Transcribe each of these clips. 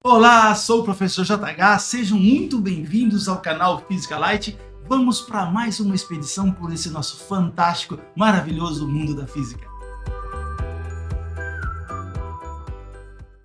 Olá, sou o professor JH, sejam muito bem-vindos ao canal Física Light. Vamos para mais uma expedição por esse nosso fantástico, maravilhoso mundo da física.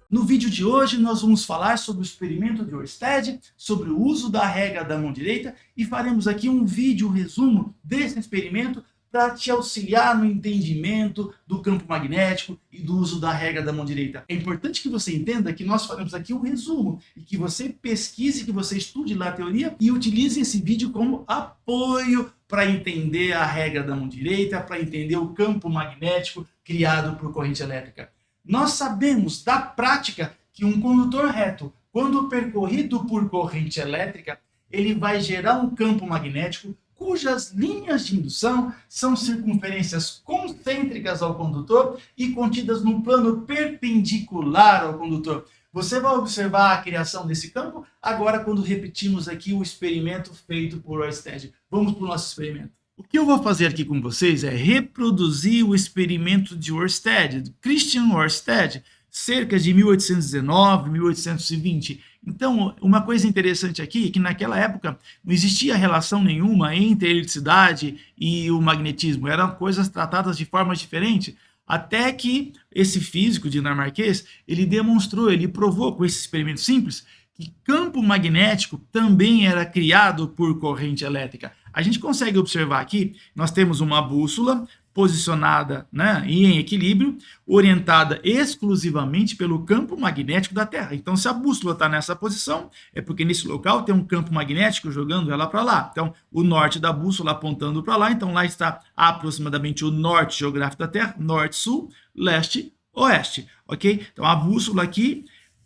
No vídeo de hoje nós vamos falar sobre o experimento de Ørsted, sobre o uso da regra da mão direita e faremos aqui um vídeo resumo desse experimento para te auxiliar no entendimento do campo magnético e do uso da regra da mão direita. É importante que você entenda que nós faremos aqui um resumo e que você pesquise, que você estude lá a teoria e utilize esse vídeo como apoio para entender a regra da mão direita, para entender o campo magnético criado por corrente elétrica. Nós sabemos da prática que um condutor reto, quando percorrido por corrente elétrica, ele vai gerar um campo magnético cujas linhas de indução são circunferências concêntricas ao condutor e contidas no plano perpendicular ao condutor. Você vai observar a criação desse campo agora quando repetimos aqui o experimento feito por Ørsted. Vamos para o nosso experimento. O que eu vou fazer aqui com vocês é reproduzir o experimento de Ørsted, de Christian Ørsted, cerca de 1819, 1820. Então, uma coisa interessante aqui é que naquela época não existia relação nenhuma entre a eletricidade e o magnetismo, eram coisas tratadas de forma diferente, até que esse físico dinamarquês, ele demonstrou, ele provou com esse experimento simples, que campo magnético também era criado por corrente elétrica. A gente consegue observar aqui, nós temos uma bússola posicionada, e em equilíbrio, orientada exclusivamente pelo campo magnético da Terra. Então, se a bússola está nessa posição, é porque nesse local tem um campo magnético jogando ela para lá. Então, o norte da bússola apontando para lá, então lá está aproximadamente o norte geográfico da Terra, norte-sul, leste-oeste, ok? Então, a bússola aqui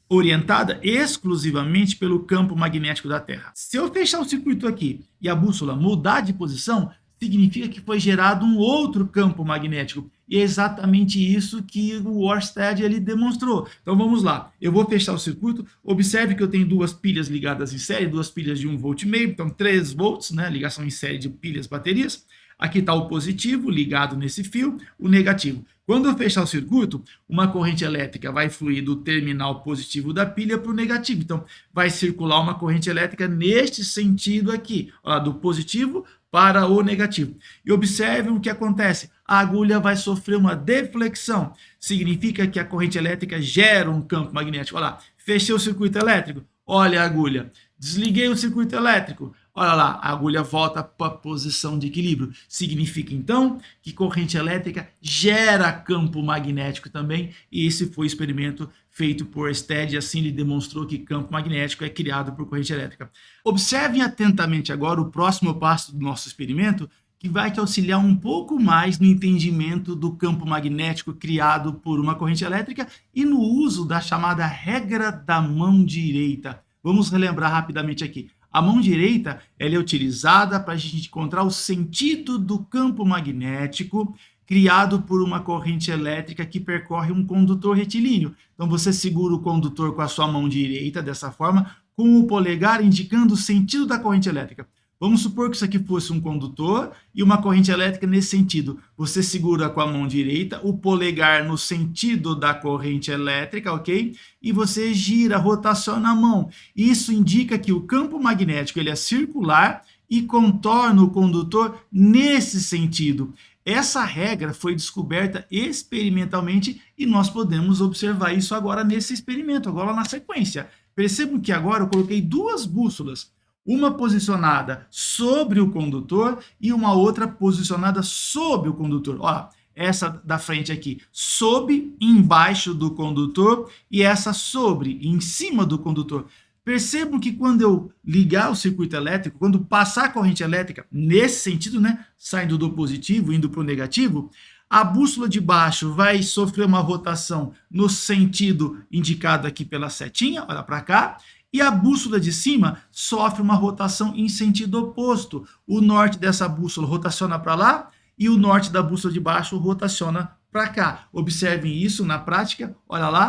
orientada exclusivamente pelo campo magnético da Terra. Se eu fechar o circuito aqui e a bússola mudar de posição, significa que foi gerado um outro campo magnético. E é exatamente isso que o Ørsted ele demonstrou. Então vamos lá, eu vou fechar o circuito, observe que eu tenho duas pilhas ligadas em série, duas pilhas de 1,5 volt, então 3 volts, ligação em série de pilhas, baterias. Aqui está o positivo ligado nesse fio, o negativo. Quando eu fechar o circuito, uma corrente elétrica vai fluir do terminal positivo da pilha para o negativo. Então, vai circular uma corrente elétrica neste sentido aqui, ó, do positivo para o negativo. E observe o que acontece. A agulha vai sofrer uma deflexão. Significa que a corrente elétrica gera um campo magnético. Olha lá, fechei o circuito elétrico. Olha a agulha. Desliguei o circuito elétrico. Olha lá, a agulha volta para a posição de equilíbrio. Significa, então, que corrente elétrica gera campo magnético também. E esse foi o experimento feito por Ørsted, e assim ele demonstrou que campo magnético é criado por corrente elétrica. Observem atentamente agora o próximo passo do nosso experimento, que vai te auxiliar um pouco mais no entendimento do campo magnético criado por uma corrente elétrica e no uso da chamada regra da mão direita. Vamos relembrar rapidamente aqui. A mão direita ela é utilizada para a gente encontrar o sentido do campo magnético criado por uma corrente elétrica que percorre um condutor retilíneo. Então você segura o condutor com a sua mão direita dessa forma, com o polegar indicando o sentido da corrente elétrica. Vamos supor que isso aqui fosse um condutor e uma corrente elétrica nesse sentido. Você segura com a mão direita, o polegar no sentido da corrente elétrica, ok? E você gira, rotaciona a mão. Isso indica que o campo magnético ele é circular e contorna o condutor nesse sentido. Essa regra foi descoberta experimentalmente e nós podemos observar isso agora nesse experimento, agora na sequência. Percebam que agora eu coloquei duas bússolas. Uma posicionada sobre o condutor e uma outra posicionada sob o condutor. Olha, essa da frente aqui, sob, embaixo do condutor, e essa sobre, em cima do condutor. Percebam que quando eu ligar o circuito elétrico, quando passar a corrente elétrica, nesse sentido, saindo do positivo, indo para o negativo, a bússola de baixo vai sofrer uma rotação no sentido indicado aqui pela setinha, olha para cá, e a bússola de cima sofre uma rotação em sentido oposto. O norte dessa bússola rotaciona para lá e o norte da bússola de baixo rotaciona para cá. Observem isso na prática, olha lá,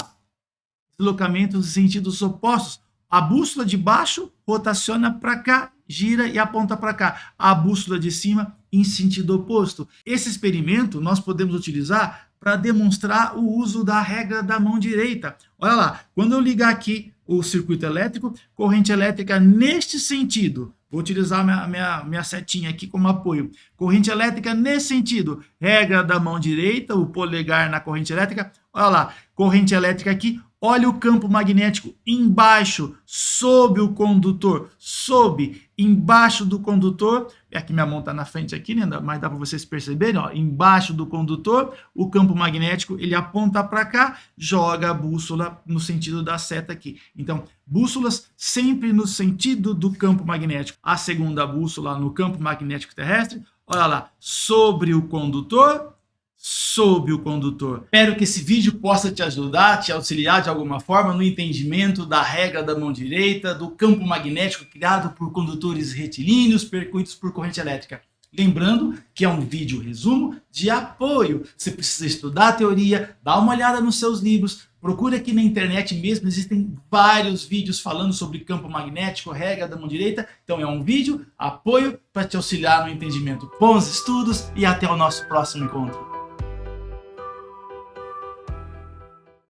deslocamentos em sentidos opostos. A bússola de baixo rotaciona para cá, gira e aponta para cá. A bússola de cima em sentido oposto. Esse experimento nós podemos utilizar para demonstrar o uso da regra da mão direita. Olha lá, quando eu ligar aqui o circuito elétrico, corrente elétrica neste sentido. Vou utilizar minha setinha aqui como apoio. Corrente elétrica nesse sentido. Regra da mão direita, o polegar na corrente elétrica. Olha lá, corrente elétrica aqui. Olha o campo magnético embaixo, sob o condutor, sob, embaixo do condutor. Aqui minha mão está na frente aqui, né? Mas dá para vocês perceberem, ó, embaixo do condutor, o campo magnético, ele aponta para cá, joga a bússola no sentido da seta aqui. Então, bússolas sempre no sentido do campo magnético. A segunda bússola no campo magnético terrestre, olha lá, sobre o condutor, sob o condutor. Espero que esse vídeo possa te ajudar, te auxiliar de alguma forma no entendimento da regra da mão direita, do campo magnético criado por condutores retilíneos percorridos por corrente elétrica. Lembrando que é um vídeo resumo de apoio. Você precisa estudar a teoria, dar uma olhada nos seus livros, procure aqui na internet mesmo, existem vários vídeos falando sobre campo magnético, regra da mão direita. Então é um vídeo apoio para te auxiliar no entendimento. Bons estudos e até o nosso próximo encontro.